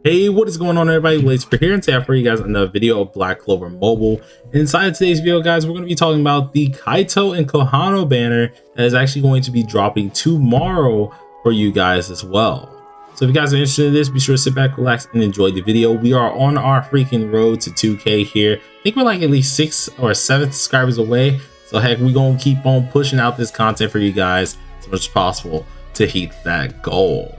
Hey, what is going on, everybody? Bladecifer here, and today I have for you guys another video of Black Clover Mobile. Inside today's video, guys, we're going to be talking about the Kiato and Kahano banner that is actually going to be dropping tomorrow for you guys as well. So if you guys are interested in this, be sure to sit back, relax, and enjoy the video. We are on our freaking road to 2K here. I think we're like at least 6 or 7 subscribers away. So heck, we're going to keep on pushing out this content for you guys as much as possible to hit that goal.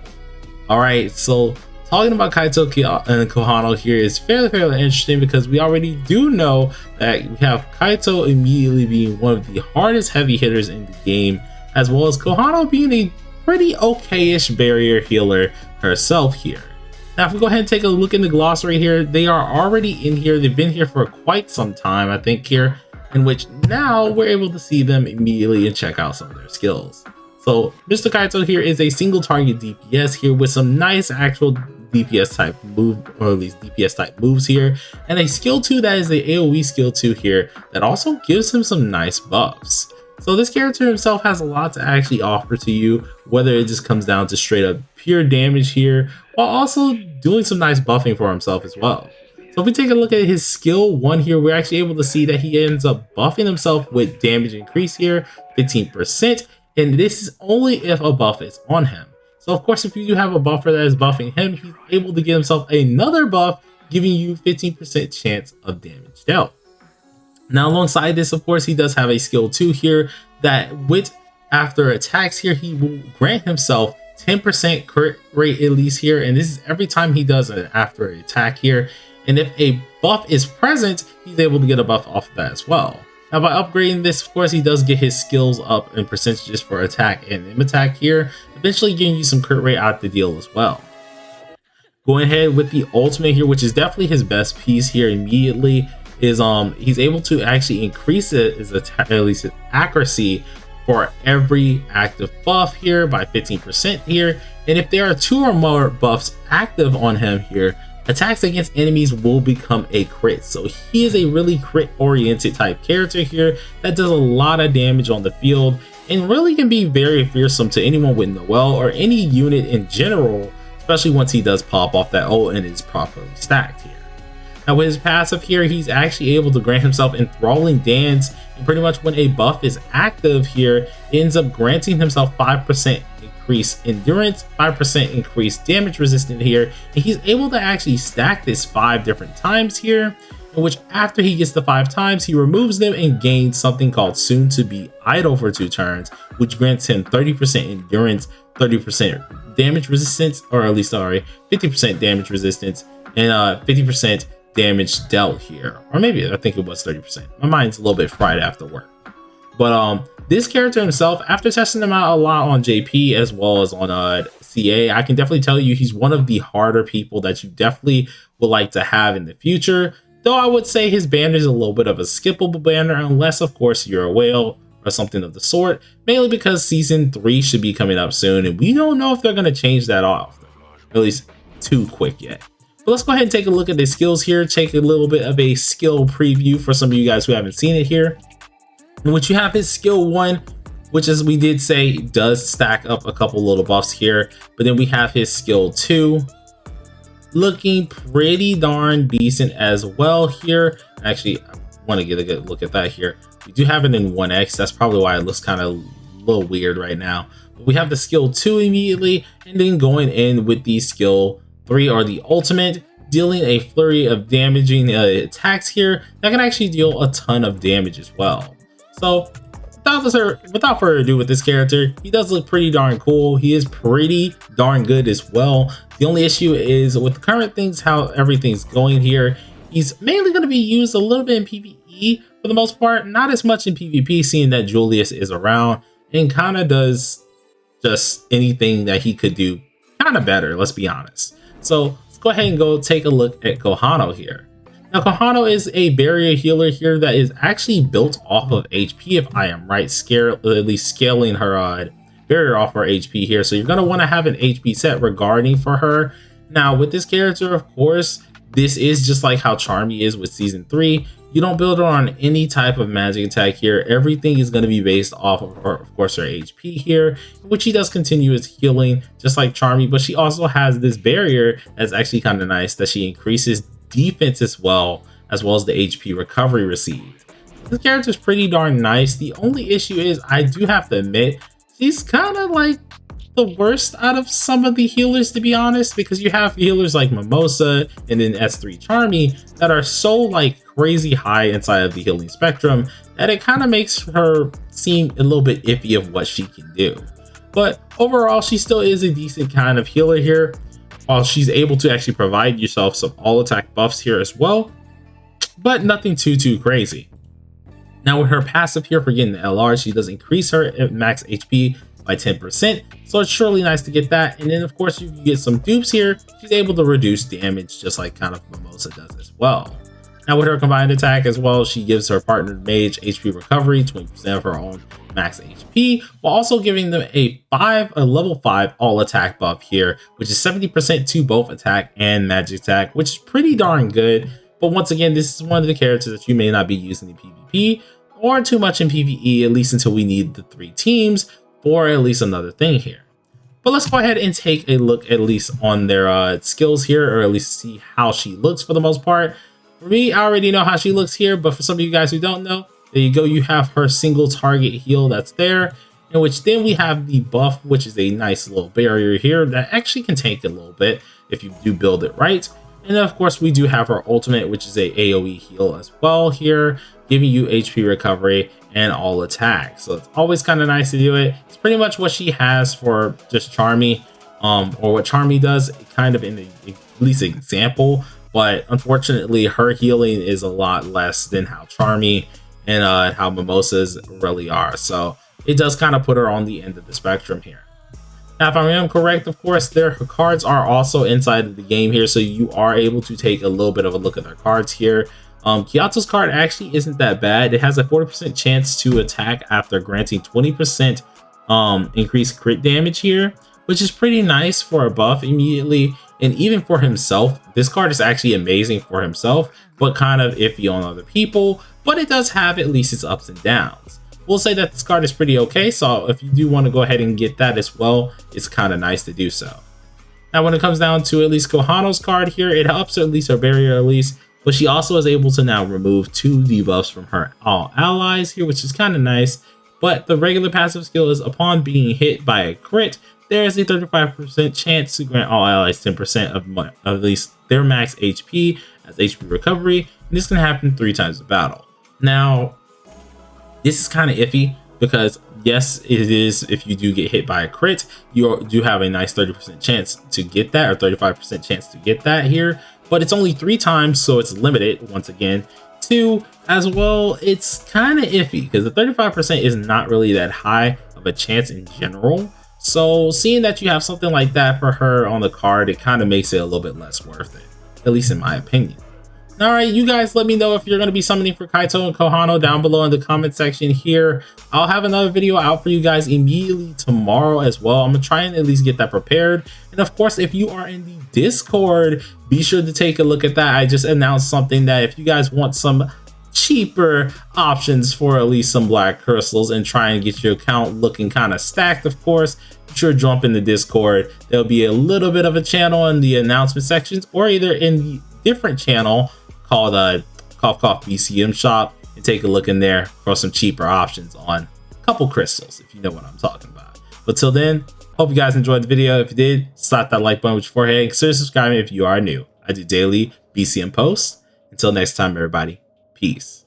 All right, so talking about Kiato and Kahano here is fairly interesting because we already do know that we have Kiato immediately being one of the hardest heavy hitters in the game, as well as Kahano being a pretty okay-ish barrier healer herself here. Now, if we go ahead and take a look in the glossary here, they are already in here. They've been here for quite some time, I think, here, in which now we're able to see them immediately and check out some of their skills. So Mr. Kiato here is a single target DPS here with some nice actual DPS type move, or at least DPS type moves here, and a skill 2 that is the AoE skill 2 here that also gives him some nice buffs. So this character himself has a lot to actually offer to you, whether it just comes down to straight up pure damage here, while also doing some nice buffing for himself as well. So if we take a look at his skill 1 here, we're actually able to see that he ends up buffing himself with damage increase here, 15%, and this is only if a buff is on him. So of course, if you do have a buffer that is buffing him, he's able to give himself another buff, giving you 15% chance of damage dealt. Now, alongside this, of course, he does have a skill 2 here that with after attacks here, he will grant himself 10% crit rate at least here. And this is every time he does an after attack here. And if a buff is present, he's able to get a buff off of that as well. Now, by upgrading this, of course, he does get his skills up in percentages for attack and aim attack here, eventually giving you some crit rate out the deal as well. Going ahead with the ultimate here, which is definitely his best piece here immediately, is he's able to actually increase his attack, at least his accuracy, for every active buff here by 15% here. And if there are 2 or more buffs active on him here, attacks against enemies will become a crit. So he is a really crit oriented type character here that does a lot of damage on the field and really can be very fearsome to anyone with Noel or any unit in general, especially once he does pop off that ult and is properly stacked here. Now with his passive here, he's actually able to grant himself Enthralling Dance, and pretty much when a buff is active here, it ends up granting himself 5% increased endurance, 5% increased damage resistant here, and he's able to actually stack this 5 different times here, in which after he gets the 5 times, he removes them and gains something called Soon to Be Idle for 2 turns, which grants him 30% endurance, 30% damage resistance, or at least 50% damage resistance, and 50% damage dealt here, or maybe I think it was 30%. My mind's a little bit fried after work. But this character himself, after testing him out a lot on JP as well as on CA, I can definitely tell you he's one of the harder people that you definitely would like to have in the future. Though I would say his banner is a little bit of a skippable banner, unless of course you're a whale or something of the sort, mainly because season 3 should be coming up soon, and we don't know if they're going to change that off, at least too quick yet. But let's go ahead and take a look at the skills here, take a little bit of a skill preview for some of you guys who haven't seen it here. In which you have his skill 1, which, as we did say, does stack up a couple little buffs here. But then we have his skill 2, looking pretty darn decent as well here. Actually, I want to get a good look at that here. We do have it in 1x. That's probably why it looks kind of a little weird right now. But we have the skill 2 immediately, and then going in with the skill 3, or the ultimate, dealing a flurry of damaging attacks here that can actually deal a ton of damage as well. So without further ado with this character, he does look pretty darn cool. He is pretty darn good as well. The only issue is with the current things, how everything's going here, he's mainly going to be used a little bit in PvE for the most part, not as much in PvP, seeing that Julius is around and kind of does just anything that he could do kind of better, let's be honest. So let's go ahead and go take a look at Kahano here. Now, Kahano is a barrier healer here that is actually built off of HP, if I am right, at least scaling her barrier off her HP here. So you're going to want to have an HP set regarding for her. Now, with this character, of course, this is just like how Charmy is with Season 3. You don't build her on any type of magic attack here. Everything is going to be based off of her, of course, her HP here, which she does continue as healing, just like Charmy, but she also has this barrier that's actually kind of nice, that she increases defense as well as the HP recovery received. This character is pretty darn nice. The only issue is, I do have to admit, she's kind of like the worst out of some of the healers, to be honest, because you have healers like Mimosa and then S3 Charmy that are so like crazy high inside of the healing spectrum that it kind of makes her seem a little bit iffy of what she can do. But overall, she still is a decent kind of healer here, while she's able to actually provide yourself some all attack buffs here as well, but nothing too crazy. Now with her passive here for getting the LR, she does increase her max HP by 10%, so it's surely nice to get that. And then of course, if you get some dupes here, she's able to reduce damage just like kind of Mimosa does as well. Now with her combined attack as well, she gives her partnered mage HP recovery, 20% of her own max HP, while also giving them a level 5 all attack buff here, which is 70% to both attack and magic attack, which is pretty darn good. But once again, this is one of the characters that you may not be using in PvP or too much in PvE, at least until we need the 3 teams for at least another thing here. But let's go ahead and take a look at least on their skills here, or at least see how she looks for the most part. For me, I already know how she looks here, but for some of you guys who don't know, there you go. You have her single target heal that's there, in which then we have the buff, which is a nice little barrier here that actually can tank a little bit if you do build it right. And then of course we do have her ultimate, which is a AoE heal as well here, giving you HP recovery and all attack. So it's always kind of nice to do it. It's pretty much what she has for just Charmy, or what Charmy does, kind of in the at least example. But unfortunately, her healing is a lot less than how Charmy and how Mimosas really are. So it does kind of put her on the end of the spectrum here. Now, if I am correct, of course, her cards are also inside of the game here, so you are able to take a little bit of a look at their cards here. Kiato's card actually isn't that bad. It has a 40% chance to attack after granting 20% increased crit damage here, which is pretty nice for a buff immediately. And even for himself, this card is actually amazing for himself, but kind of iffy on other people. But it does have at least its ups and downs. We'll say that this card is pretty okay, so if you do want to go ahead and get that as well, it's kind of nice to do so. Now when it comes down to at least Kahano's card here, it helps at least her barrier at least, but she also is able to now remove 2 debuffs from her all allies here, which is kind of nice. But the regular passive skill is, upon being hit by a crit, there is a 35% chance to grant all allies 10% of at least their max HP as HP recovery, and this can happen 3 times a battle. Now, this is kind of iffy because yes, it is, if you do get hit by a crit, you do have a nice 30% chance to get that, or 35% chance to get that here, but it's only 3 times, so it's limited once again. 2, as well, it's kind of iffy because the 35% is not really that high of a chance in general. So seeing that you have something like that for her on the card, it kind of makes it a little bit less worth it, at least in my opinion. All right, you guys let me know if you're going to be summoning for Kaito and Kahano down below in the comment section here. I'll have another video out for you guys immediately tomorrow as well. I'm going to try and at least get that prepared. And of course, if you are in the Discord, be sure to take a look at that. I just announced something that if you guys want some cheaper options for at least some black crystals and try and get your account looking kind of stacked, of course, be sure to jump in the Discord. There'll be a little bit of a channel in the announcement sections, or either in the different channel called Cough Cough BCM Shop, and take a look in there for some cheaper options on a couple crystals, if you know what I'm talking about. But till then, hope you guys enjoyed the video. If you did, slap that like button with your forehead and consider subscribing if you are new. I do daily BCM posts. Until next time, everybody, peace.